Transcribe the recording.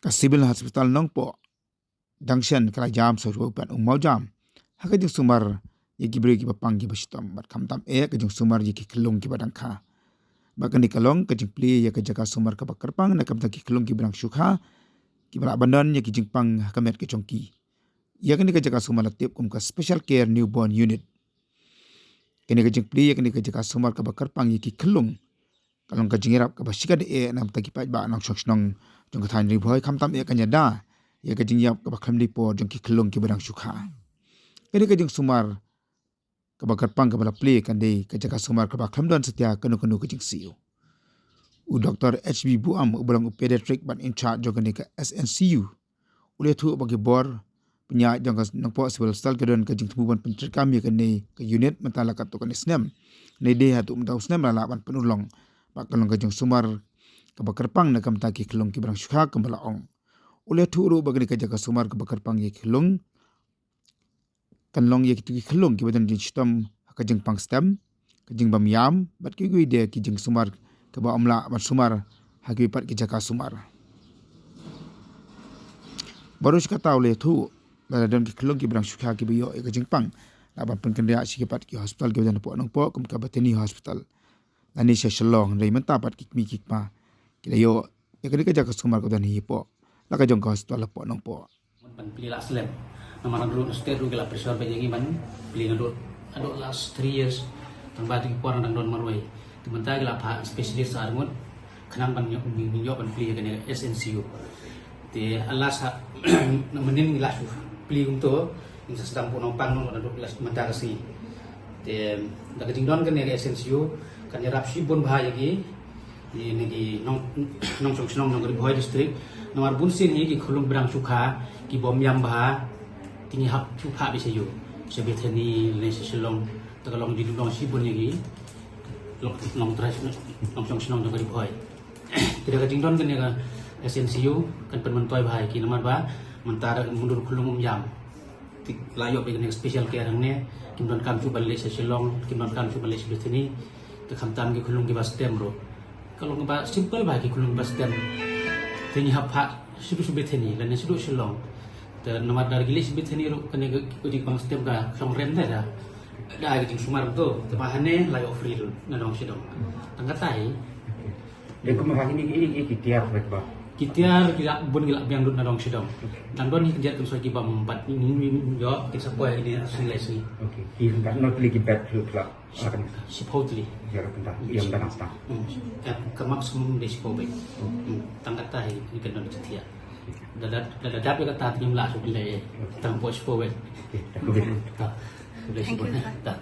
ka civil hospital nong po dangshan kala jam so rupan mau jam haka jing sumar ye gibre gi bapang gi bastom bat kam tam ka jing sumar ye ki kelung gi badang kha bakan di kalong ka jing pli ye ka jaka sumar ka bakar pang na kam ta ki kelung gi brang sukha ki bra bandan ye ki jing pang ka met ki chongki ye ka ni ka jaka sumar latip kum ka special care newborn unit kini ka jing pli ye ka ni ka jaka sumar ka bakar pang ye ki kelung kalong ka jingirap ka basika de nam ta ki pa ba nang shok nong jong ka than ri bhoi kam tam ka nya da ye ka jing yap ka bakham li po jong ki kelung ki brang sukha kini ka jing sumar ka bakar pang ka bala pli kan de ka jaka sumar ka bakham don setia kanu kanu ka jing siu u Dr. HB Buam ubrang pediatric ban in charge jong ka SNCU ule thu bagi bor punya jong ka nang po civil hospital ka don ka jing tububan pentrikam ye kan ne ka unit matala ka to kan snem ne de hatu mtau snem la ban penulong ba kalong ka jing sumar ka bakar pang na kam ta ki kelung ki brang sukha ka bala ong ule thu ru bagi ka jaka sumar ka bakar pang ye kelung kan long ye ki kelung ki badan jing stam ka jing pang stem ka jing bam yam bat ki gui de ki jing sumar ka ba amla ban sumar ha ki pat ki jaka sumar barush ka taw le thu la dan ki kelung ki brang sukha ki biyo ka jing pang la ban pen kan dia si ki pat ki hospital ki badan po nong po kum ka bateni hospital ani se shalong rei menta pat ki mi ki pa ki yo ye ka jaka sumar ka dan hi po la ka jong ka hospital po nong po ban pili la slem namara dulu state ru gela pressure ba yengi ban pili ngadot adot last 3 years tang ba ti por nang don marwai temen ta gela pa specialist armut khanang ban mi yo ban pili kan SNCU te alas menin la su pili untuk in sedang punong pang nong adot las menta kasi te da ka jingdon kan SNCU kan yarap si bon bahaya gi ini ki nong chong nong nong Bhoi district nomor bun sin hi ki khulung brang sukha ki bom yam bha tingi hap sukha bi se yu se bethani le se selong ta kalong di long si bun gi long tras nong chong nong nong Bhoi tidak ka jingdon kan ya SNCU kan penmentoi bhai ki nomor ba mentara mundur khulung yam tik layo be kan special care ne kimdon kam chu balle se selong kimdon kam chu balle se bethani ta khamtam ki khulung ki bas tem ro kalau ngebahas simple bagi kulung bastem tinggi hap sudu subeteni dan sudu selong dan nomor dari gilis subeteni ru kene di bangstem ka song rem dah ada gitu sumar tu tepahane lay ofri ru nadong sidong tangkatai dan kemarin ini kitiar ba kitiar gila bun gila biang dut nadong sidong dan don kerja tu soki bam 4 ini yo kita poy ini selesai oke ini kan not lagi bad lah akan supposedly ya kan yang dan asta ke maksimum risiko baik tangkat tahi ni kan don setia dadat ya kata tim lah sudah tang pos powe oke tak boleh tak boleh sebut tak